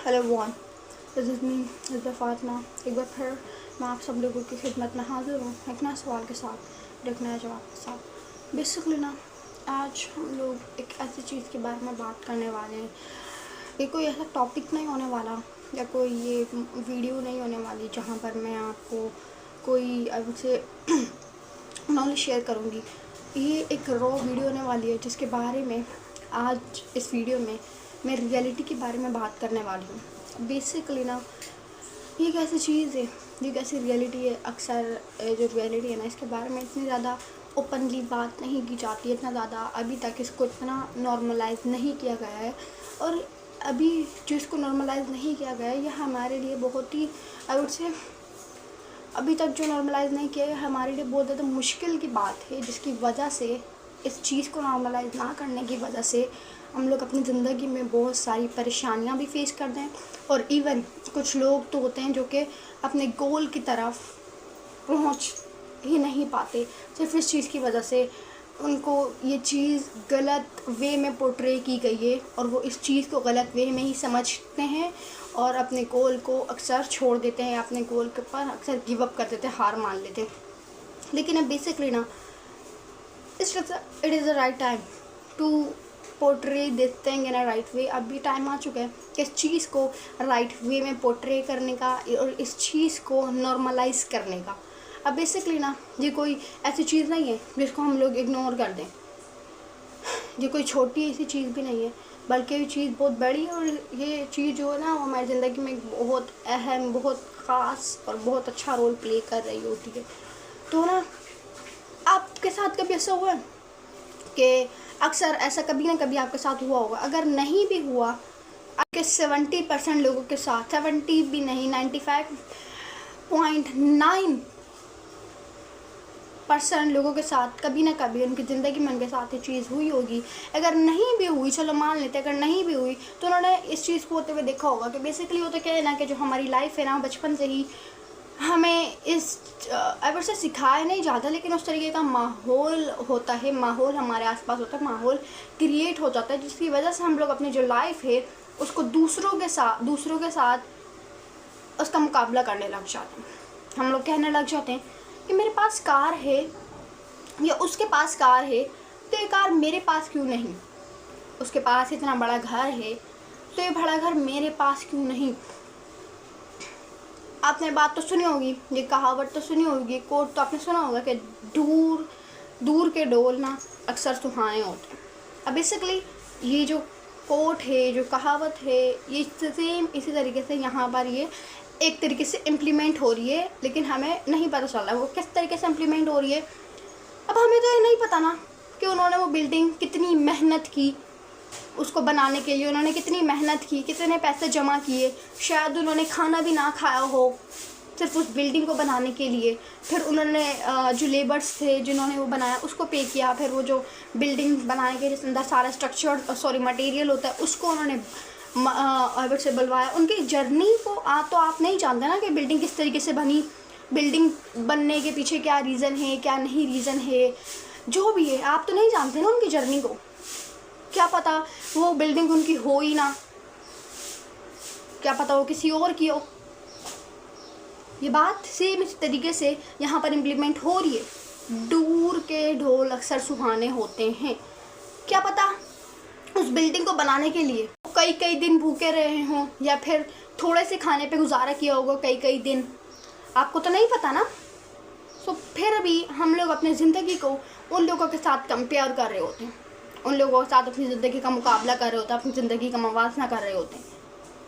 Hello everyone, this is me is Fatima. एक बार फिर मैं आप सब लोगों की खिदमत में हाज़िर हूँ एक नए सवाल के साथ, एक नए जवाब के साथ। बेसिकली आज हम लोग एक ऐसी चीज़ के बारे में बात करने वाले हैं। ये कोई ऐसा टॉपिक नहीं होने वाला या कोई ये वीडियो नहीं होने वाली जहाँ पर मैं आपको कोई से नॉलेज शेयर करूँगी। ये एक रॉ वीडियो होने वाली है जिसके बारे में आज इस वीडियो में मैं रियलिटी के बारे में बात करने वाली हूँ। बेसिकली ये एक ऐसी चीज़ है, ये एक ऐसी रियलिटी है। अक्सर जो रियलिटी है इसके बारे में इतनी ज़्यादा ओपनली बात नहीं की जाती है, इतना ज़्यादा अभी तक इसको इतना नॉर्मलाइज नहीं किया गया है। और अभी जो इसको नॉर्मलाइज नहीं किया गया है यह हमारे लिए बहुत ही आई वुड से अभी तक जो नॉर्मलाइज नहीं किया है हमारे लिए बहुत ज़्यादा मुश्किल की बात है, जिसकी वजह से इस चीज़ को नॉर्मलाइज ना करने की वजह से हम लोग अपनी ज़िंदगी में बहुत सारी परेशानियां भी फेस करते हैं। और इवन कुछ लोग तो होते हैं जो कि अपने गोल की तरफ पहुंच ही नहीं पाते, सिर्फ इस चीज़ की वजह से उनको ये चीज़ गलत वे में पोर्ट्रे की गई है और वो इस चीज़ को गलत वे में ही समझते हैं और अपने गोल को अक्सर छोड़ देते हैं, अपने गोल के ऊपर अक्सर गिव अप कर देते हैं, हार मान लेते हैं। लेकिन अब basically it is the right time to portray this thing in a right way. अभी टाइम आ चुका है कि इस चीज़ को राइट वे में पोर्ट्रे करने का और इस चीज़ को नॉर्मलाइज करने का। अब बेसिकली ये कोई ऐसी चीज़ नहीं है जिसको हम लोग इग्नोर कर दें। ये कोई छोटी ऐसी चीज़ भी नहीं है, बल्कि ये चीज़ बहुत बड़ी है। और ये चीज़ जो है वो हमारी ज़िंदगी में बहुत अहम, बहुत ख़ास और बहुत अच्छा रोल प्ले कर रही होती है। तो आपके साथ कभी ऐसा हुआ है कि अक्सर ऐसा कभी ना कभी आपके साथ हुआ होगा। अगर नहीं भी हुआ, आपके 70% लोगों के साथ, 70 भी नहीं 95.9% लोगों के साथ कभी ना कभी उनकी ज़िंदगी में उनके साथ ये चीज़ हुई होगी। अगर नहीं भी हुई, चलो मान लेते अगर नहीं भी हुई, तो उन्होंने इस चीज़ को होते हुए देखा होगा कि बेसिकली वो तो क्या है कि जो हमारी लाइफ है बचपन से ही हमें इस एवर से सिखाया नहीं जाता, लेकिन उस तरीके का माहौल होता है, माहौल हमारे आसपास होता है, माहौल क्रिएट हो जाता है, जिसकी वजह से हम लोग अपनी जो लाइफ है उसको दूसरों के साथ उसका मुकाबला करने लग जाते हैं। हम लोग कहने लग जाते हैं कि मेरे पास कार है या उसके पास कार है, तो ये कार मेरे पास क्यों नहीं। उसके पास इतना बड़ा घर है, तो ये बड़ा घर मेरे पास क्यों नहीं। आपने बात तो सुनी होगी, ये कहावत तो सुनी होगी, कोट तो आपने सुना होगा कि दूर दूर के ढोल अक्सर सुहाने होते हैं। अब बेसिकली ये जो कोट है, जो कहावत है, ये सेम इसी तरीके से यहाँ पर ये एक तरीके से इम्प्लीमेंट हो रही है, लेकिन हमें नहीं पता चल रहा वो किस तरीके से इम्प्लीमेंट हो रही है। अब हमें तो ये नहीं पता कि उन्होंने वो बिल्डिंग कितनी मेहनत की, उसको बनाने के लिए उन्होंने कितनी मेहनत की, कितने पैसे जमा किए, शायद उन्होंने खाना भी ना खाया हो सिर्फ उस बिल्डिंग को बनाने के लिए। फिर उन्होंने जो लेबर्स थे जिन्होंने वो बनाया उसको पे किया, फिर वो जो बिल्डिंग बनाने के अंदर सारा स्ट्रक्चर मटेरियल होता है उसको उन्होंने से बुलवाया। उनकी जर्नी को तो आप नहीं जानते कि बिल्डिंग किस तरीके से बनी, बिल्डिंग बनने के पीछे क्या रीज़न है, क्या नहीं रीज़न है, जो भी है आप तो नहीं जानते उनकी जर्नी को। क्या पता वो बिल्डिंग उनकी हो ही ना, क्या पता वो किसी और की हो। ये बात सेम इस तरीके से यहाँ पर इम्प्लीमेंट हो रही है। दूर के ढोल अक्सर सुहाने होते हैं। क्या पता उस बिल्डिंग को बनाने के लिए कई दिन भूखे रहे हों या फिर थोड़े से खाने पे गुजारा किया होगा कई दिन, आपको तो नहीं पता तो फिर भी हम लोग अपनी ज़िंदगी को उन लोगों के साथ कंपेयर कर रहे होते हैं, उन लोगों के साथ अपनी ज़िंदगी का मुकाबला कर रहे होते हैं, अपनी ज़िंदगी का मवाजना कर रहे होते हैं,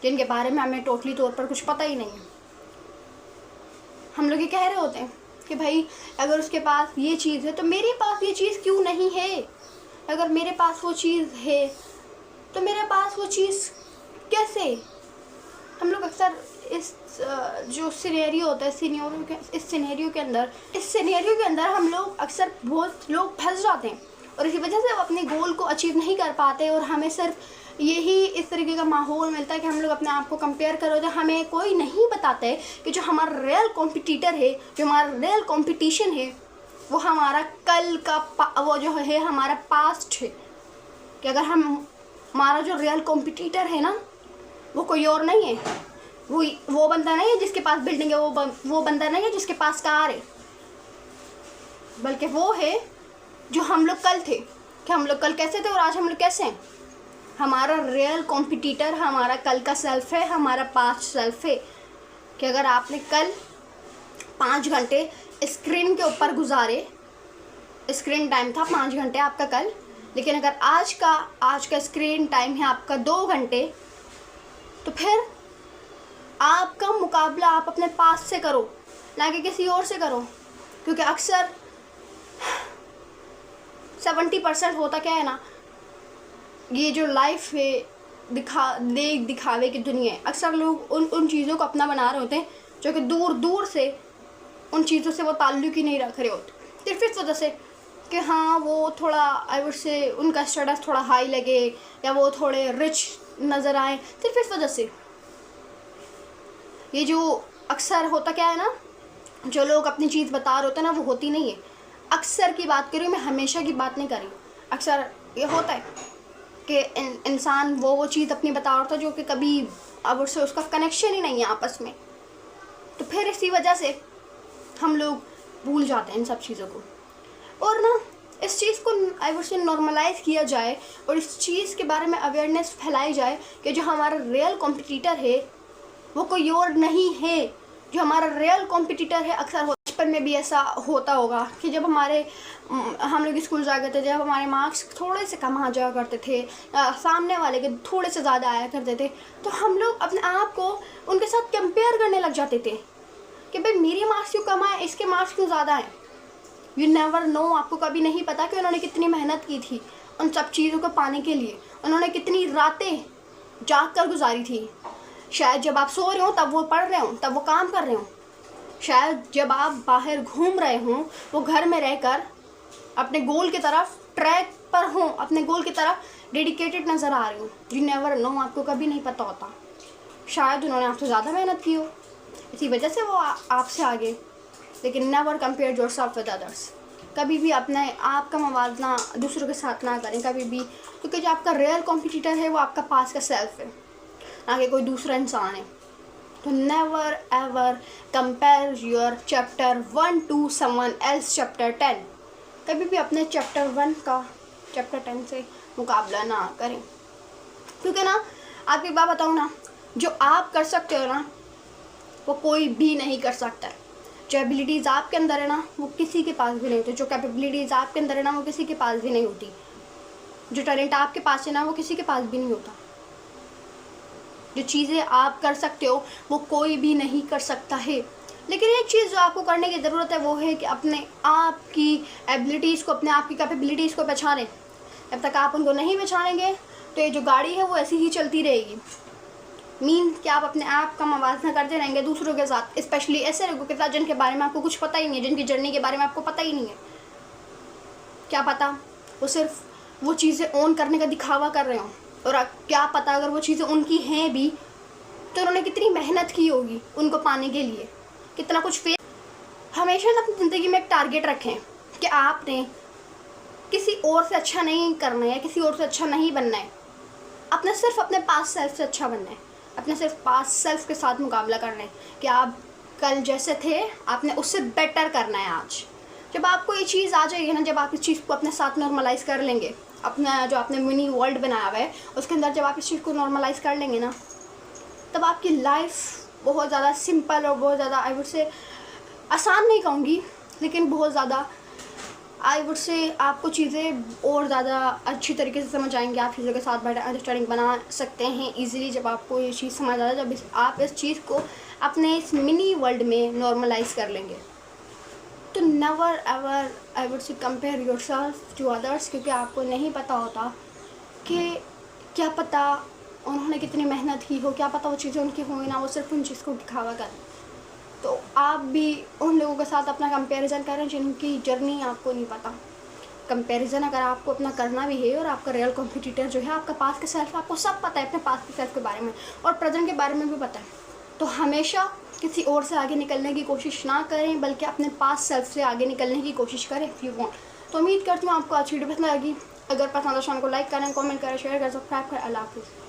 जिनके बारे में हमें टोटली तौर पर कुछ पता ही नहीं है। हम लोग ये कह रहे होते हैं कि भाई अगर उसके पास ये चीज़ है तो मेरे पास ये चीज़ क्यों नहीं है, अगर मेरे पास वो चीज़ है तो मेरे पास वो चीज़ कैसे। हम लोग अक्सर इस जो सिनेरियो होता है इस सिनेरियो के अंदर हम लोग अक्सर बहुत लोग फंस जाते हैं और इसी वजह से वो अपने गोल को अचीव नहीं कर पाते। और हमें सिर्फ यही इस तरीके का माहौल मिलता है कि हम लोग अपने आप को कंपेयर करो, तो हमें कोई नहीं बताता है कि जो हमारा रियल कॉम्पिटिटर है, जो हमारा रियल कॉम्पिटिशन है, वो हमारा कल का वो जो है हमारा पास्ट है। कि अगर हमारा जो रियल कॉम्पिटिटर है वो कोई और नहीं है, वो बंदा नहीं है जिसके पास बिल्डिंग है, वो बंदा नहीं है जिसके पास कार है, बल्कि वो है जो हम लोग कल थे। कि हम लोग कल कैसे थे और आज हम लोग कैसे हैं। हमारा रियल कॉम्पिटिटर हमारा कल का सेल्फ है, हमारा पास्ट सेल्फ है। कि अगर आपने कल 5 घंटे स्क्रीन के ऊपर गुजारे, स्क्रीन टाइम था 5 घंटे आपका कल, लेकिन अगर आज का स्क्रीन टाइम है आपका 2 घंटे, तो फिर आपका मुकाबला आप अपने पास से करो, ना कि किसी और से करो। क्योंकि अक्सर 70% होता क्या है ना, ये जो लाइफ है दिखावे की दुनिया है। अक्सर लोग उन चीज़ों को अपना बना रहे होते हैं जो कि दूर दूर से उन चीज़ों से वो ताल्लुक़ ही नहीं रख रहे होते, सिर्फ इस वजह से कि हाँ वो थोड़ा आई वुड से उनका स्टेटस थोड़ा हाई लगे या वो थोड़े रिच नज़र आए, सिर्फ इस वजह से। ये जो अक्सर होता क्या है ना, जो लोग अपनी चीज़ बता रहे होते हैं ना, वो होती नहीं है। अक्सर की बात करूँ मैं, हमेशा की बात नहीं करी। अक्सर ये होता है कि इंसान वो चीज़ अपनी बता रहा था जो कि कभी अब उससे उसका कनेक्शन ही नहीं है आपस में, तो फिर इसी वजह से हम लोग भूल जाते हैं इन सब चीज़ों को। और ना इस चीज़ को आई वुड से नॉर्मलाइज़ किया जाए और इस चीज़ के बारे में अवेयरनेस फैलाई जाए कि जो हमारा रियल कॉम्पिटिटर है वो कोई और नहीं है। जो हमारा रियल कॉम्पिटिटर है, अक्सर बचपन में भी ऐसा होता होगा कि जब हम लोग स्कूल जा करते थे, जब हमारे मार्क्स थोड़े से कम आ जाया करते थे, सामने वाले के थोड़े से ज़्यादा आया करते थे, तो हम लोग अपने आप को उनके साथ कंपेयर करने लग जाते थे कि भाई मेरे मार्क्स क्यों कम आए, इसके मार्क्स क्यों ज़्यादा हैं। यू नेवर नो, आपको कभी नहीं पता कि उन्होंने कितनी मेहनत की थी उन सब चीज़ों को पाने के लिए, उन्होंने कितनी रातें जाग कर गुजारी थी। शायद जब आप सो रहे हो तब वो पढ़ रहे हो, तब वो काम कर रहे हो। शायद जब आप बाहर घूम रहे हों वो घर में रहकर अपने गोल की तरफ ट्रैक पर हों, अपने गोल की तरफ डेडिकेटेड नज़र आ रहे हो। यू नेवर नो, आपको कभी नहीं पता होता। शायद उन्होंने आपसे ज़्यादा मेहनत की हो, इसी वजह से वो आपसे आगे। लेकिन never compare yourself with others. कभी भी अपने आप का मवाजना दूसरों के साथ ना करें कभी भी, क्योंकि जो आपका रियल कॉम्पिटिटर है वो आपका पास का सेल्फ है, ना कि कोई दूसरा इंसान है। तो never ever compare your chapter 1 to someone else chapter 10। कभी भी अपने चैप्टर 1 का चैप्टर 10 से मुकाबला ना करें, क्योंकि ना आप एक बात बताऊँ ना, जो आप कर सकते हो ना वो कोई भी नहीं कर सकता। जो एबिलिटीज़ आपके अंदर है ना वो किसी के पास भी नहीं होती, जो कैपेबिलिटीज़ आपके अंदर है ना वो किसी के पास भी नहीं होती, जो टैलेंट आपके पास है ना वो किसी के पास भी नहीं होता। जो चीज़ें आप कर सकते हो वो कोई भी नहीं कर सकता है। लेकिन एक चीज़ जो आपको करने की ज़रूरत है वो है कि अपने आप की एबिलिटीज़ को, अपने आप की कैपेबिलिटीज़ को पहचानें। जब तक आप उनको नहीं पहचानेंगे तो ये जो गाड़ी है वो ऐसी ही चलती रहेगी। मीन्स कि आप अपने आप का मवाजना करते रहेंगे दूसरों के साथ, स्पेशली ऐसे लोगों के साथ जिनके बारे में आपको कुछ पता ही नहीं है, जिनकी जर्नी के बारे में आपको पता ही नहीं है। क्या पता वो सिर्फ वो चीज़ें ऑन करने का दिखावा कर रहे हों, और क्या पता अगर वो चीज़ें उनकी हैं भी तो उन्होंने कितनी मेहनत की होगी उनको पाने के लिए, कितना कुछ फेस। हमेशा अपनी ज़िंदगी में एक टारगेट रखें कि आपने किसी और से अच्छा नहीं करना है, किसी और से अच्छा नहीं बनना है, अपने सिर्फ अपने पास सेल्फ से अच्छा बनना है, अपने सिर्फ पास सेल्फ के साथ मुकाबला करना है कि आप कल जैसे थे आपने उससे बेटर करना है आज। जब आपको ये चीज़ आ जाएगी ना, जब आप इस चीज़ को अपने साथ नॉर्मलाइज़ कर लेंगे, अपना जो आपने मिनी वर्ल्ड बनाया हुआ है उसके अंदर जब आप इस चीज़ को नॉर्मलाइज़ कर लेंगे ना, तब आपकी लाइफ बहुत ज़्यादा सिंपल और बहुत ज़्यादा आई वुड से आसान नहीं कहूँगी, लेकिन बहुत ज़्यादा आई वुड से आपको चीज़ें और ज़्यादा अच्छी तरीके से समझ आएंगे। आप चीज़ों के साथ बेटर अंडरस्टैंडिंग बना सकते हैं ईज़िली जब आपको ये चीज़ समझ आ जाए, जब आप इस चीज़ को अपने इस मिनी वर्ल्ड में नॉर्मलाइज़ कर लेंगे। तो never ever I would say compare yourself to others, क्योंकि आपको नहीं पता होता कि क्या पता उन्होंने कितनी मेहनत की हो, क्या पता वो चीज़ें उनकी होंगी ना वो सिर्फ उन चीज़ को दिखावा करें। तो आप भी उन लोगों के साथ अपना कंपैरिजन करें जिनकी जर्नी आपको नहीं पता। कंपैरिजन अगर आपको अपना करना भी है और आपका रियल कॉम्पिटिटर जो है आपका पास के सेल्फ, आपको सब पता है अपने पास के सेल्फ के बारे में और प्रेजेंट के बारे में भी पता है, तो हमेशा किसी और से आगे निकलने की कोशिश ना करें बल्कि अपने पास सेल्फ से आगे निकलने की कोशिश करें इफ़ यू वांट। तो उम्मीद करती हूँ आपको अच्छी वीडियो पसंद आएगी। अगर पसंद है चैनल को लाइक करें, कमेंट करें, शेयर करें, सब्सक्राइब करें। अल्लाह हाफिज़।